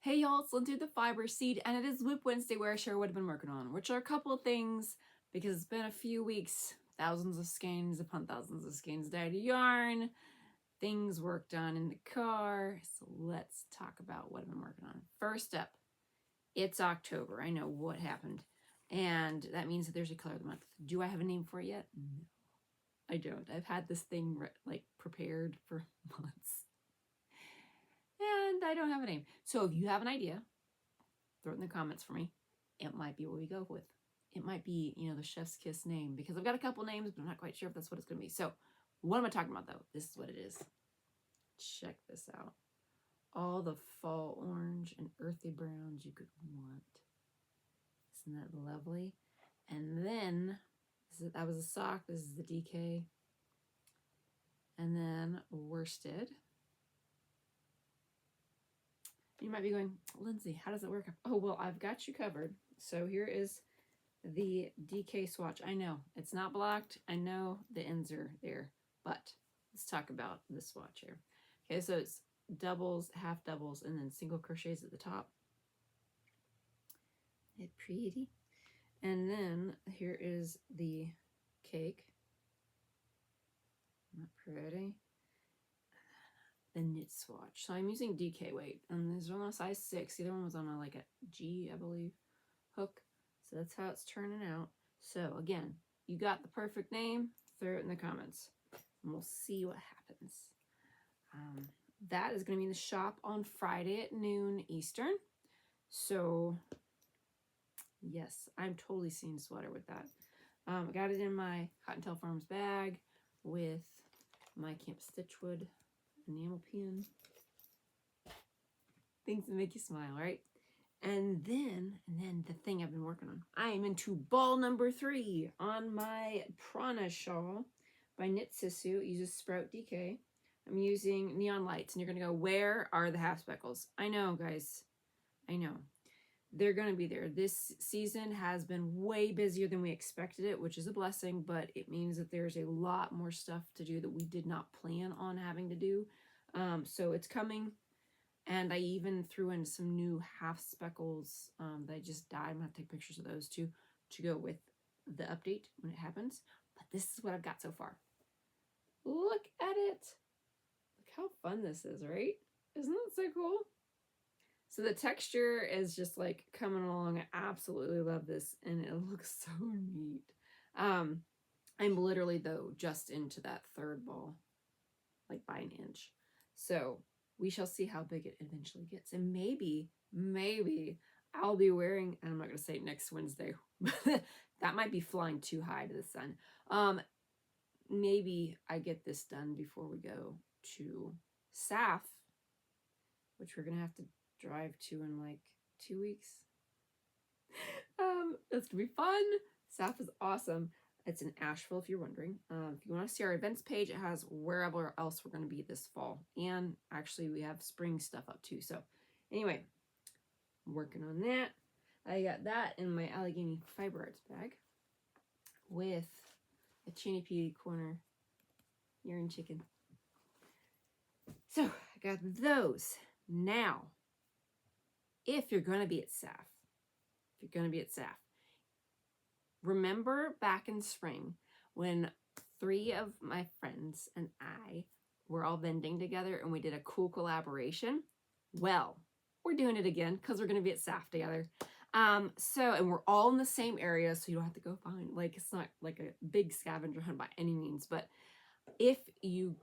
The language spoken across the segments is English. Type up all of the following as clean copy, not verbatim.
Hey y'all, it's Lindsay the Fiber Seed, and it is WIP Wednesday where I share what I've been working on, which are a couple of things because it's been a few weeks, thousands of skeins upon thousands of skeins dyed yarn, things worked on in the car. So let's talk about what I've been working on. First up, it's October. I know what happened, and that means that there's a color of the month. Do I have a name for it yet? No, I don't. I've had this thing like prepared for months. And I don't have a name. So if you have an idea, throw it in the comments for me. It might be what we go with. It might be, you know, the chef's kiss name, because I've got a couple names, but I'm not quite sure if that's what it's going to be. So what am I talking about though? This is what it is. Check this out. All the fall orange and earthy browns you could want. Isn't that lovely? And then that was a sock. This is the DK. And then worsted. You might be going, Lindsay, how does it work? Oh, well, I've got you covered. So here is the DK swatch. I know it's not blocked. I know the ends are there, but let's talk about this swatch here. Okay, so it's doubles, half doubles, and then single crochets at the top. Isn't it pretty? And then here is the cake. Not pretty. The knit swatch. So I'm using DK weight, and these are on a size 6. The other one was on a G, I believe, hook. So that's how it's turning out. So again, you got the perfect name, throw it in the comments, and we'll see what happens. That is going to be in the shop on Friday at noon Eastern. So yes, I'm totally seeing sweater with that. I got it in my Cottontail Farm's bag with my Camp Stitchwood enamel pin. Things that make you smile, right? And then the thing I've been working on. I am into ball number 3 on my Prana shawl by KnitSisu. It uses Sprout DK. I'm using Neon Lights, and you're gonna go, where are the half speckles? I know, guys. I know. They're gonna be there. This season has been way busier than we expected it, which is a blessing, but it means that there's a lot more stuff to do that we did not plan on having to do. So it's coming, and I even threw in some new half speckles that I just dyed. I'm gonna have to take pictures of those too to go with the update when it happens. But this is what I've got so far. Look at it. Look how fun this is, right? Isn't that so cool? So the texture is just like coming along. I absolutely love this, and it looks so neat. I'm literally though just into that third ball, like by an inch. So we shall see how big it eventually gets, and maybe I'll be wearing, and I'm not gonna say next Wednesday, that might be flying too high to the sun. Maybe I get this done before we go to SAFF, which we're gonna have to drive to in like 2 weeks. That's gonna be fun. SAFF is awesome. It's in Asheville, if you're wondering. If you want to see our events page, it has wherever else we're going to be this fall. And actually, we have spring stuff up too. So anyway, I'm working on that. I got that in my Allegheny Fiber Arts bag with a Chinny P corner yarn chicken. So I got those. Now, if you're going to be at SAFF, remember back in spring when 3 of my friends and I were all vending together and we did a cool collaboration? Well, we're doing it again because we're going to be at SAFF together. And we're all in the same area, so you don't have to go find, like, it's not like a big scavenger hunt by any means, but if you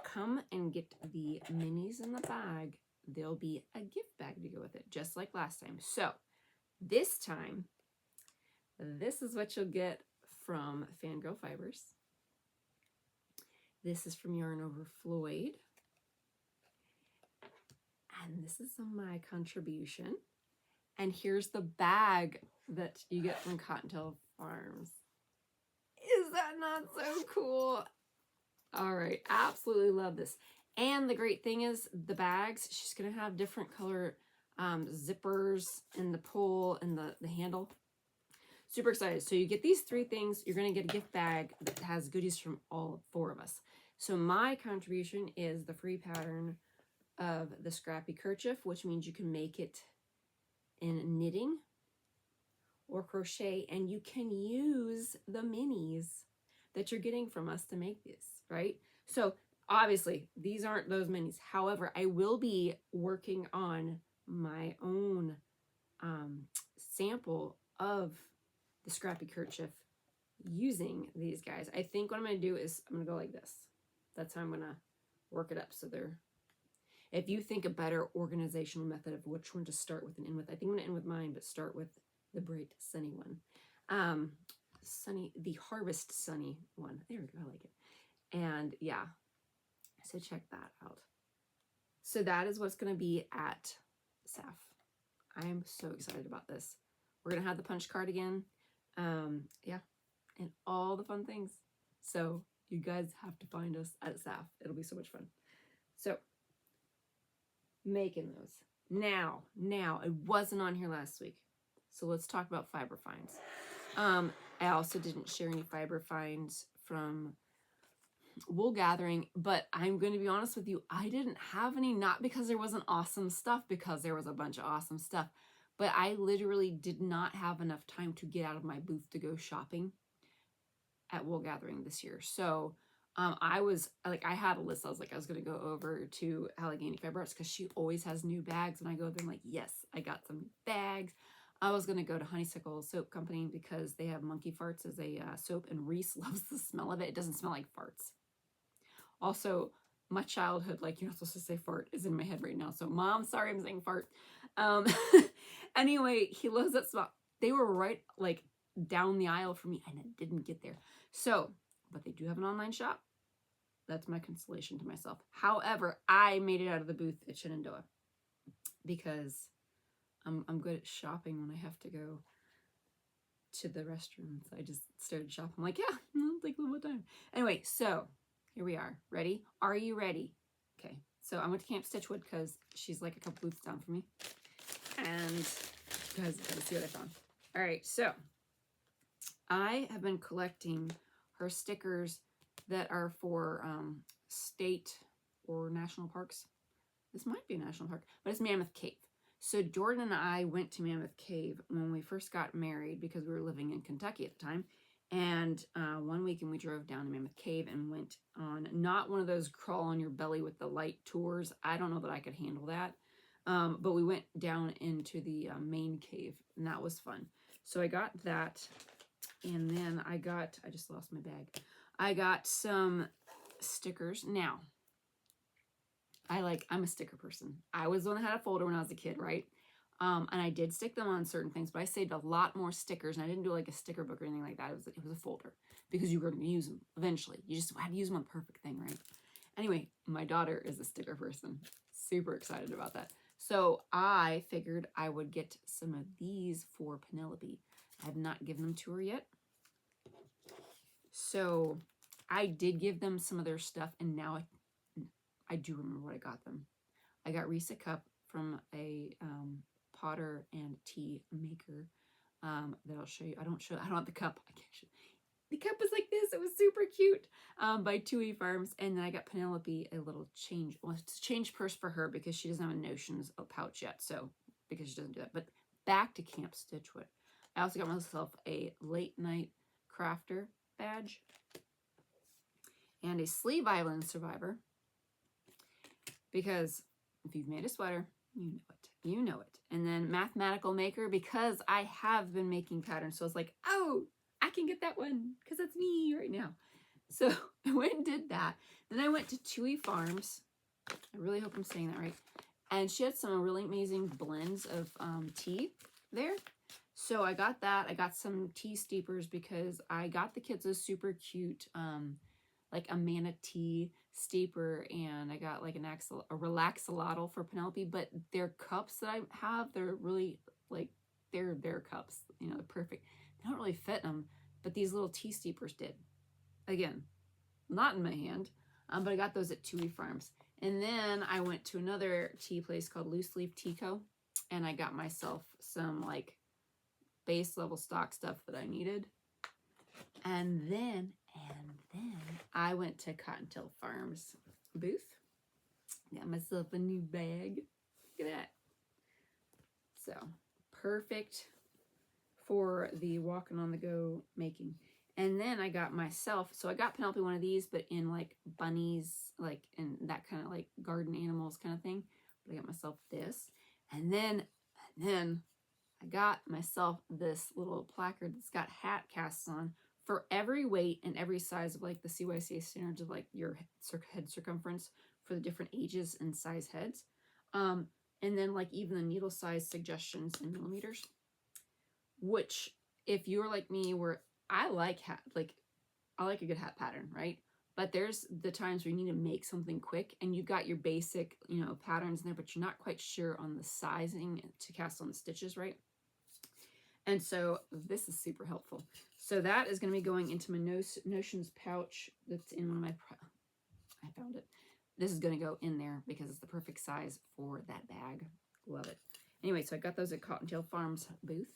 come and get the minis in the bag, there'll be a gift bag to go with it, just like last time. So this time, this is what you'll get from Fangirl Fibers. This is from Yarn Over Floyd. And this is my contribution. And here's the bag that you get from Cottontail Farms. Is that not so cool? All right, absolutely love this. And the great thing is the bags, she's going to have different color zippers in the pull and the handle. Super excited. So you get these 3 things. You're going to get a gift bag that has goodies from all 4 of us. So my contribution is the free pattern of the Scrappy Kerchief, which means you can make it in knitting or crochet, and you can use the minis that you're getting from us to make this, right? So obviously these aren't those minis. However, I will be working on my own sample of the Scrappy Kerchief using these guys. I think what I'm going to do is I'm going to go like this. That's how I'm going to work it up. So they're, if you think a better organizational method of which one to start with and end with, I think I'm going to end with mine, but start with the bright sunny one. The Harvest Sunny one. There we go. I like it. And yeah, so check that out. So that is what's going to be at SAFF. I am so excited about this. We're going to have the punch card again. Yeah, and all the fun things. So you guys have to find us at SAFF. It'll be so much fun. So making those. Now, it wasn't on here last week. So let's talk about fiber finds. I also didn't share any fiber finds from Wool Gathering, but I'm going to be honest with you, I didn't have any, not because there wasn't awesome stuff, because there was a bunch of awesome stuff, but I literally did not have enough time to get out of my booth to go shopping at Wool Gathering this year. So I was like, I had a list. I was like, I was going to go over to Allegheny Fiber Arts because she always has new bags. And I go there and like, yes, I got some bags. I was going to go to Honeysuckle Soap Company because they have monkey farts as a soap, and Reese loves the smell of it. It doesn't smell like farts. Also, my childhood, like, you're not supposed to say fart, is in my head right now. So, Mom, sorry I'm saying fart. Anyway, he loves that smell. They were right, like, down the aisle for me, and it didn't get there. So, but they do have an online shop. That's my consolation to myself. However, I made it out of the booth at Shenandoah because I'm good at shopping when I have to go to the restrooms. I just started shopping. I'm like, yeah, it'll take a little bit of time. Anyway, so here we are. Ready? Are you ready? Okay. So I went to Camp Stitchwood because she's like a couple booths down for me. And you guys gotta see what I found. All right. So I have been collecting her stickers that are for state or national parks. This might be a national park, but it's Mammoth Cave. So Jordan and I went to Mammoth Cave when we first got married because we were living in Kentucky at the time. And one weekend we drove down to Mammoth Cave and went on not one of those crawl on your belly with the light tours. I don't know that I could handle that. But we went down into the main cave, and that was fun. So I got that. And then I just lost my bag. I got some stickers. Now, I'm a sticker person. I was the one that had a folder when I was a kid, right? And I did stick them on certain things, but I saved a lot more stickers, and I didn't do like a sticker book or anything like that. It was a folder because you were going to use them eventually. You just had to use them on the perfect thing, right? Anyway, my daughter is a sticker person. Super excited about that. So I figured I would get some of these for Penelope. I have not given them to her yet. So I did give them some of their stuff, and now I do remember what I got them. I got Reese a cup from a potter and tea maker that I'll show you. I don't have the cup. I can't show. The cup was like this. It was super cute by 2E Farms. And then I got Penelope a little change. Well, it's a change purse for her because she doesn't have a Notions pouch yet. So, because she doesn't do that. But back to Camp Stitchwood. I also got myself a late night crafter badge and a sleeve island survivor. Because if you've made a sweater, you know it. You know it. And then mathematical maker, because I have been making patterns. So I was like, oh, I can get that one because that's me right now. So I went and did that. Then I went to 2E Farms. I really hope I'm saying that right. And she had some really amazing blends of tea there. So I got that. I got some tea steepers because I got the kids a super cute like a manatee steeper, and I got like a relaxolotl for Penelope, but their cups that I have, they're really like, they're their cups, you know, they're perfect. They don't really fit them, but these little tea steepers did. Again, not in my hand, but I got those at 2E Farms. And then I went to another tea place called Loose Leaf Tea Co, and I got myself some like base level stock stuff that I needed. And then I went to Cottontail Farm's booth, Got myself a new bag. Look at that. So perfect for the walking on the go making. And then I got myself, so I got Penelope one of these, but in like bunnies, like in that kind of like garden animals kind of thing. But I got myself this. And then I got myself this little placard that's got hat casts on for every weight and every size of like the CYCA standards of like your head circumference for the different ages and size heads. And then like even the needle size suggestions in millimeters, which if you're like me, where I like a good hat pattern, right? But there's the times where you need to make something quick and you've got your basic, you know, patterns in there, but you're not quite sure on the sizing to cast on the stitches, right? And so this is super helpful. So that is going to be going into my Notions pouch that's in one of my, I found it. This is going to go in there because it's the perfect size for that bag. Love it. Anyway, so I got those at Cottontail Farm's booth.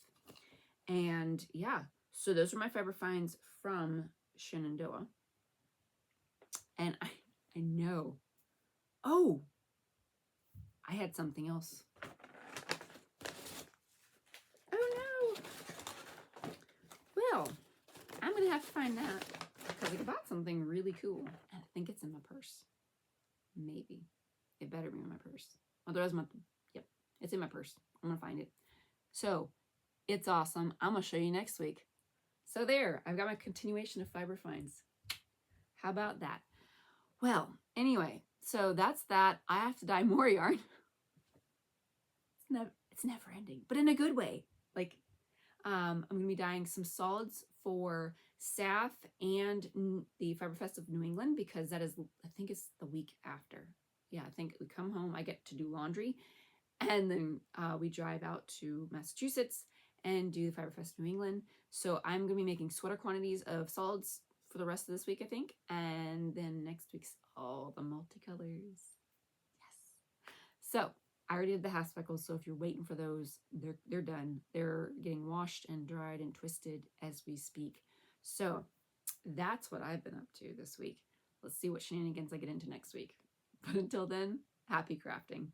And yeah, so those are my fiber finds from Shenandoah. And I know. Oh, I had something else. Oh no. Well, I'm going to have to find that because I bought something really cool. And I think it's in my purse. Maybe. It better be in my purse. Otherwise, yep, it's in my purse. I'm going to find it. So it's awesome. I'm going to show you next week. So there, I've got my continuation of fiber finds. How about that? Well, anyway, so that's that. I have to dye more yarn. It's never ending, but in a good way. Like, I'm going to be dyeing some solids for SAFF and the Fiber Fest of New England because that is, I think it's the week after. Yeah, I think we come home, I get to do laundry, and then we drive out to Massachusetts and do the Fiber Fest New England. So I'm going to be making sweater quantities of solids for the rest of this week, I think. And then next week's all the multicolors. Yes. So I already did the half speckles. So if you're waiting for those, they're done. They're getting washed and dried and twisted as we speak. So that's what I've been up to this week. Let's see what shenanigans I get into next week. But until then, happy crafting.